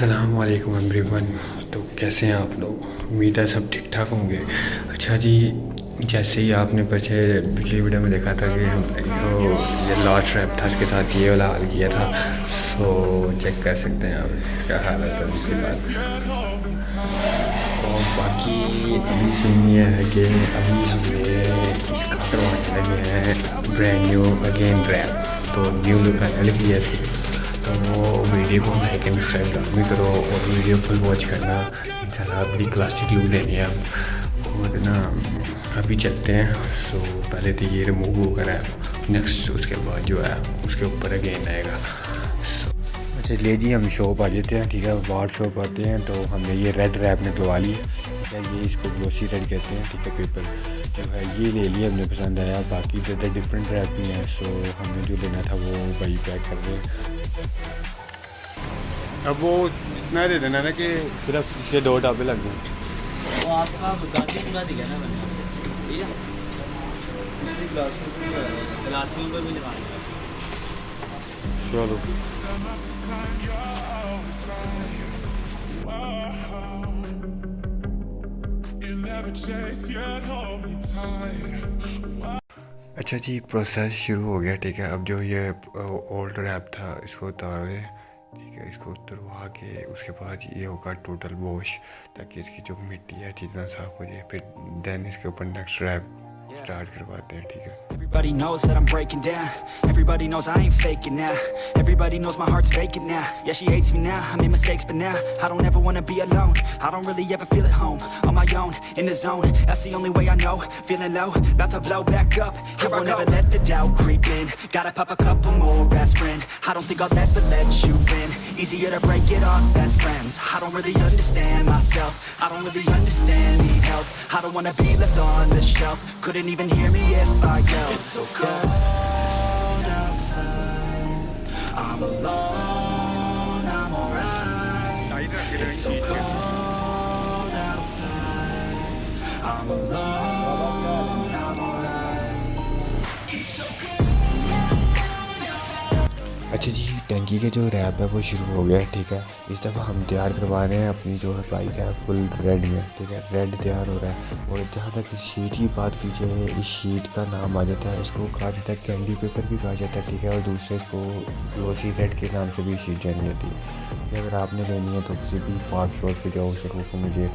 अस्सलाम वालेकुम एवरीवन। तो कैसे हैं आप लोग? उम्मीद है सब ठीक ठाक होंगे। अच्छा जी, जैसे ही आपने पिछली वीडियो में देखा था कि जो ये लास्ट रैप था, इसके साथ ये वाला हाल किया था। सो चेक कर सकते हैं आप क्या हालत है उसके बाद। और बाकी अभी सीन ये है कि अभी हमें इसका करवाने लगे हैं ब्रांड न्यू अगेन रैप। तो न्यू लुक आने लगी है इसकी। तो वो वीडियो को लाइक एंड सब्सक्राइब लाजमी करो और वीडियो फुल वॉच करना। इंशाल्लाह बड़ी क्लासिक लुक देनी है आप। और ना अभी चलते हैं। सो पहले तो ये रिमूव होकर है, नेक्स्ट उसके बाद जो है उसके ऊपर अगेन आएगा। अच्छा ले जी, हम शॉप आ जाते हैं, ठीक है। बाहर शॉप आते हैं तो हमने ये रेड रैप निकलवा ली, ठीक है। ये इसको ग्लोसी रेड कहते हैं, ठीक है। पेपर जो है ये ले लिया, हमने पसंद आया। बाकी तो डिफरेंट रैप भी हैं। सो हमने जो लेना था वो भाई पैक कर रहे हैं। अब वो इतना दे देना ना कि सिर्फ इसके 2 डब्बे लग जाए। वो आपका बुकाती पूरा दिया ना मैंने, ठीक है। दूसरी क्लासी पर भी लगा चलो अच्छा जी, प्रोसेस शुरू हो गया, ठीक है। अब जो ये ओल्ड रैप था इसको उतारे, ठीक है। इसको उतरवा के उसके बाद ये होगा टोटल वॉश, ताकि इसकी जो मिट्टी है अच्छी तरह साफ हो जाए। फिर देन इसके ऊपर नेक्स्ट रैप स्टार्ट करवाते हैं, ठीक है। Everybody knows that I'm breaking down. Everybody knows I ain't faking now. Everybody knows my heart's vacant now. Yeah, she hates me now. I made mistakes, but now I don't ever wanna be alone. I don't really ever feel at home. On my own, in the zone. That's the only way I know. Feeling low, about to blow back up. I won't ever let the doubt creep in. Gotta pop a couple more aspirin. I don't think I'll ever let you in. Easier to break it off best friends. I don't really understand myself. I don't really understand, need help. I don't wanna be left on the shelf. Couldn't even hear me if I yelled. It's so cold outside. I'm alone, I'm alright. It's so cold outside. I'm alone, I'm alright. It's so cold. अच्छा जी, टंकी के जो rap है वो शुरू हो गया है, ठीक है। इस दफ़ा हम तैयार करवा रहे हैं अपनी जो है बाइक है फुल रेड में, ठीक है। रेड तैयार हो रहा है। और जहाँ तक इस शीट की बात की जाए, इस शीट का नाम आ जाता है, इसको कहा जाता है कैंडी पेपर भी कहा जाता है, ठीक है। और दूसरे इसको ग्लोसी रेड के नाम से भी शीट जानी जाती है, ठीक है। अगर आपने लेनी है तो किसी भी पार्क शॉप पे जाओ, उसको को मुझे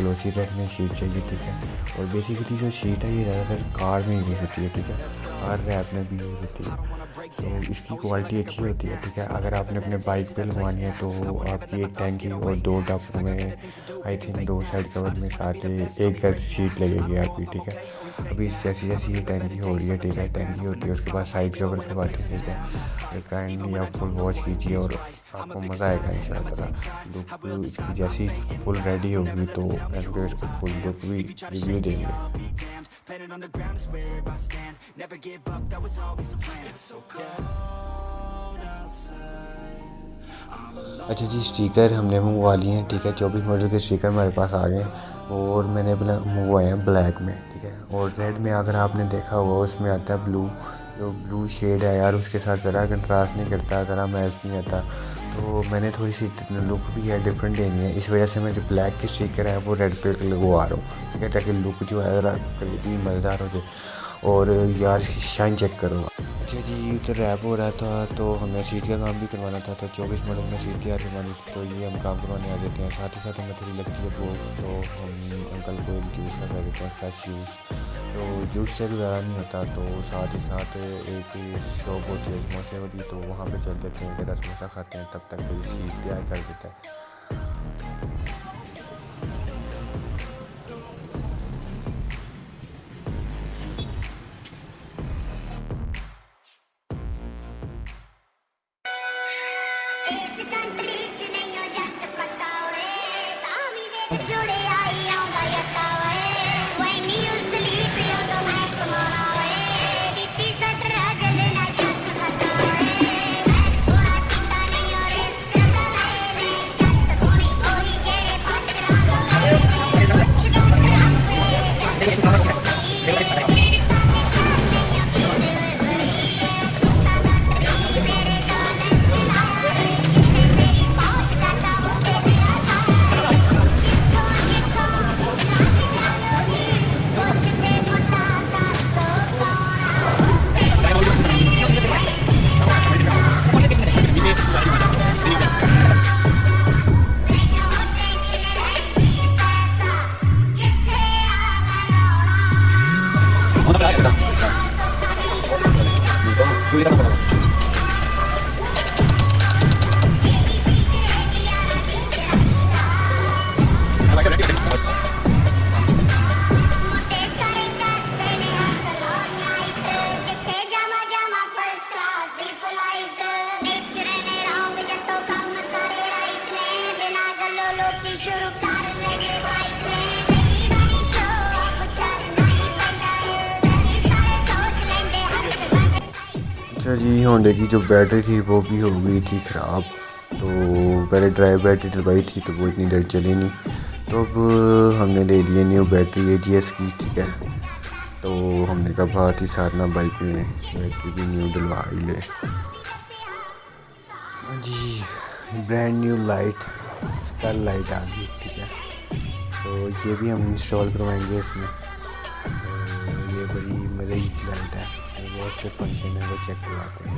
ग्लोसी रेड में शीट चाहिए, ठीक है। और बेसिकली जो शीट है ये ज़्यादातर कार में यूज़ होती है, ठीक है। कार रैप में भी यूज़ होती है। सो इसकी क्वालिटी अच्छी होती है, ठीक है। अगर आपने अपने बाइक पे लगवानी है तो आपकी एक टैंकी और 2 टप में आई थिंक 2 साइड कवर में साथ 1 गज शीट लगेगी आपकी, ठीक है। अभी जैसी जैसी ये टैंकी हो रही है, ठीक है, टैंकी होती है उसके बाद साइड कवर करवाते हैं, ठीक है। काइंडली आप फुल वॉच कीजिए और आपको मज़ा आएगा इंशाल्लाह। लुक इसकी जैसी फुल रेडी होगी तो फिर इसको फुल लुक भी रिव्यू देंगे। Planet on the ground is where I stand. Never give up, that was always the plan. It's so cold outside. I'm alone. अच्छा जी, स्टिकर हमने मंगवा लिए हैं, ठीक है। 24 मॉडल के स्टिकर हमारे पास आ गए हैं और मैंने मंगवाए हैं ब्लैक में, ठीक है। और रेड में अगर आपने देखा होगा उसमें आता है ब्लू। जो ब्लू शेड है यार, उसके साथ ज़रा कंट्रास्ट नहीं करता, ज़रा मैच नहीं आता। तो मैंने थोड़ी सी लुक भी है डिफरेंट देनी है, इस वजह से मैं जो ब्लैक की स्टिकर है वो रेड पे लगवा रहा हूँ, ठीक है। ताकि लुक जो है ज़रा करीबी मज़ेदार हो जाए। और यार शाइन चेक करो। अच्छा जी, उधर रैप हो रहा था तो हमें सीट का काम भी करवाना था। तो 24 मॉडल में सीट तैयार करवानी थी, तो ये हम काम करवाने आ जाते हैं। साथ ही साथ हमें थोड़ी लगती है भूख, तो हम अंकल को एक जूस का कह देते हैं, फ्रेश जूस। तो जूस से गुजारा नहीं होता, तो साथ ही साथ एक शॉप होती है समोसे वाली, तो वहाँ पे चल देते हैं कि 10 समोसा खाते हैं, तब तक कोई सीट तैयार कर देता है। अच्छा जी, होंडे की जो बैटरी थी वो भी हो गई थी ख़राब। तो पहले ड्राई बैटरी डलवाई थी तो वो इतनी देर चली नहीं, तो अब हमने ले लिए न्यू बैटरी AGS की, ठीक है। तो हमने कहा बात ही साथ ना बाइक में बैटरी भी न्यू डलवा ही ले। हाँ जी, brand new light, skull light आ गई, ठीक है। तो ये भी हम इंस्टॉल करवाएंगे इसमें। तो ये बड़ी मज़े की लाइट है, इसमें बहुत से फंक्शन है, वो चेक करवाते हैं।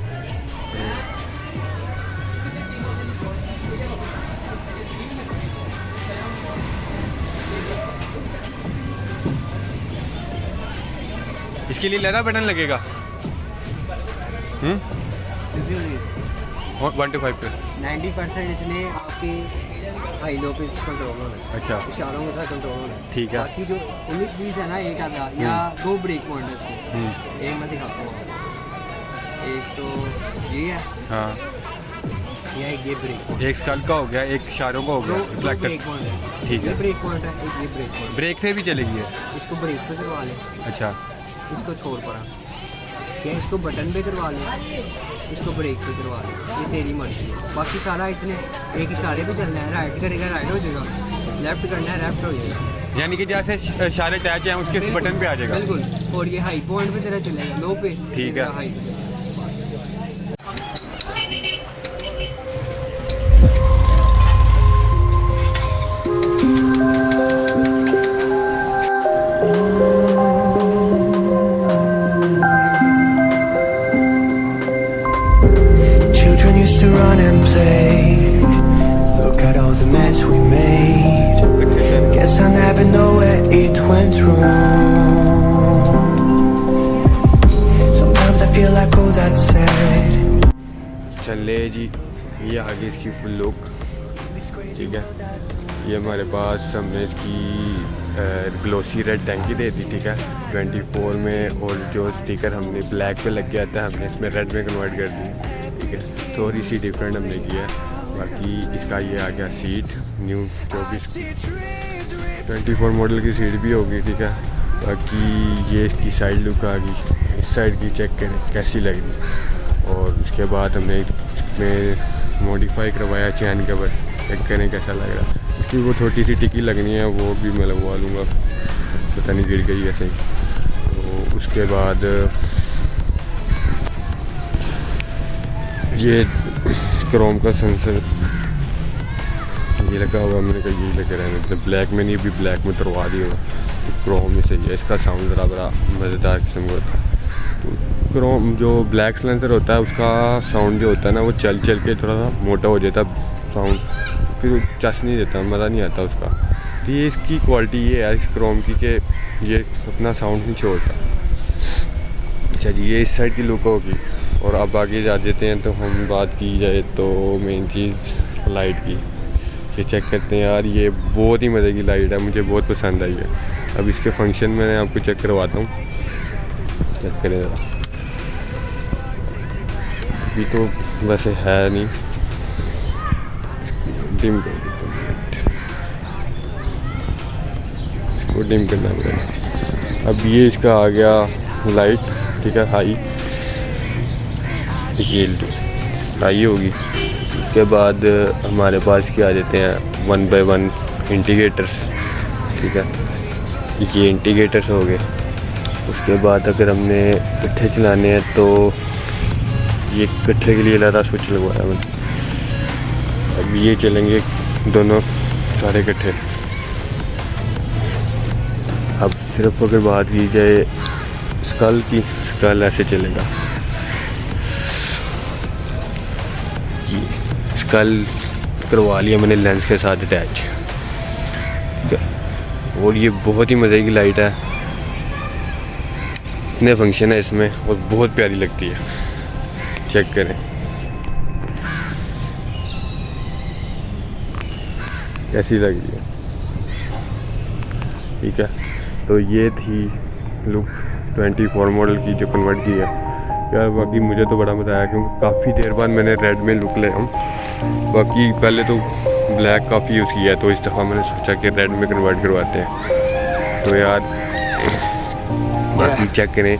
इसके लिए लहरा बटन लगेगा 1 to 5 पे 90% इसमें आपके हाई लो पे कंट्रोल होना है। अच्छा, इशारों के साथ कंट्रोल होना है। ठीक है। बाकी जो 19-20 है ना, एक आधा या दो ब्रेक पॉइंट है इसमें। एक मैं दिखाता हूँ, एक तो ये है, हाँ, या एक ये ब्रेक पॉइंट। एक स्कल का हो गया, एक इशारों का हो गया, दो रिफ्लेक्टर, ब्रेक पॉइंट है। ठीक ये है। ब्रेक पॉइंट है, एक ये ब्रेक पॉइंट। ब्रेक से भी चलेगी है, इसको ब्रेक पे करवा ले, अच्छा, इसको छोड़ पड़ा, या इसको बटन पे करवा ले, इसको ब्रेक पे करवा ले, ये तेरी मर्जी है। बाकी सारा इसने एक इशारे पे चलना है, राइट करेगा राइट हो जाएगा, लेफ्ट करना है लेफ्ट हो जाएगा। यानी कि जैसे इशारे अटैच हैं उसके बटन पे आ जाएगा, बिल्कुल। और ये हाई पॉइंट पे तेरा चलेगा, लो पे, ठीक है। हाई पे। Children used to run and play. Look at all the mess we made. Guess I never know where it went wrong. Sometimes I feel like all that's said. चले जी, ये आगे इसकी फुल लुक, ठीक है। ये हमारे पास हमने इसकी ग्लोसी रेड टैंकी दे दी, ठीक है, 24 में। और जो स्टिकर हमने ब्लैक पे लग गया था हमने इसमें रेड में कन्वर्ट कर दी, ठीक है। थोड़ी सी डिफरेंट हमने किया है। बाकी इसका ये आ गया सीट न्यू 24 मॉडल की सीट भी होगी, ठीक है। बाकी ये इसकी साइड लुक आ गई, इस साइड की चेक करें कैसी लग रही। और उसके बाद हमने इसमें मॉडिफाई करवाया चैन कवर, चेक करें कैसा लग रहा है। इसकी वो छोटी सी टिक्की लगनी है, वो भी मैं लगवा लूँगा, पता नहीं गिर गई ऐसे ही। तो उसके बाद ये क्रोम का सेंसर ये लगा हुआ है, मैंने कहा यही लगे रहने, मतलब ब्लैक में नहीं, अभी ब्लैक में करवा दिया होगा। तो क्रोम ही सही है, इसका साउंड ज़रा बड़ा मज़ेदार किस्म का होता है। तो क्रोम जो ब्लैक सेंसर होता है उसका साउंड जो होता है ना, वो चल चल के थोड़ा सा मोटा हो जाता है साउंड, फिर चस नहीं देता, मज़ा नहीं आता उसका। तो ये इसकी क्वालिटी ये है इस क्रोम की कि ये अपना साउंड नहीं छोड़ता। अच्छा जी, ये इस साइड की लुक होगी। और अब आगे जा देते हैं, तो हम बात की जाए तो मेन चीज़ लाइट की, ये चेक करते हैं। यार ये बहुत ही मज़े की लाइट है, मुझे बहुत पसंद आई है। अब इसके फंक्शन मैंने आपको चेक करवाता हूँ, चेक करें ज़रा। अभी तो वैसे है नहीं, डिम कर देते हैं, इसको डिम करना पड़ेगा। अब ये इसका आ गया लाइट, ठीक है, हाई, ये हाई होगी। उसके बाद हमारे पास क्या आ जाते हैं 1 by 1 इंडिकेटर्स, ठीक है, ये इंडिकेटर्स हो गए। उसके बाद अगर हमने इकट्ठे चलाने हैं तो ये इकट्ठे के लिए अलग स्विच लगवाया मैंने। अब ये चलेंगे दोनों सारे इकट्ठे। अब सिर्फ अगर बात की जाए स्कल की, स्कल ऐसे चलेगा, स्कल करवा लिया मैंने लेंस के साथ अटैच। और ये बहुत ही मज़े की लाइट है, इतने फंक्शन है इसमें और बहुत प्यारी लगती है। चेक करें कैसी लग रही है। ठीक है, तो ये थी लुक 24 मॉडल की जो कन्वर्ट की है यार। बाकी मुझे तो बड़ा मज़ा आया क्योंकि काफ़ी देर बाद मैंने रेड में लुक ले हूँ। बाकी पहले तो ब्लैक काफ़ी यूज़ किया है, तो इस दफ़ा मैंने सोचा कि रेड में कन्वर्ट करवाते हैं। तो यार बाकी चेक करें।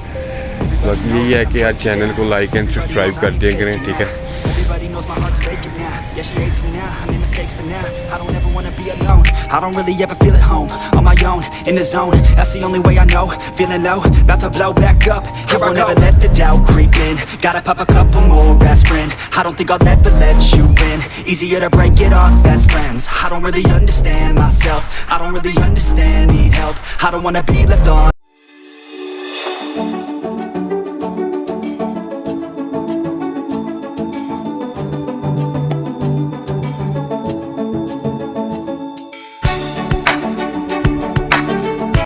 बाकी यही है कि यार चैनल को लाइक एंड सब्सक्राइब कर दिया करें। ठीक है, Everybody knows my heart's vacant now. Yeah, she hates me now. I made mistakes, but now I don't ever wanna be alone. I don't really ever feel at home. On my own, in the zone. That's the only way I know. Feeling low, about to blow back up. Here I won't ever let the doubt creep in. Gotta pop a couple more aspirin. I don't think I'll ever let you in. Easier to break it off best friends. I don't really understand myself. I don't really understand, need help. I don't wanna be left on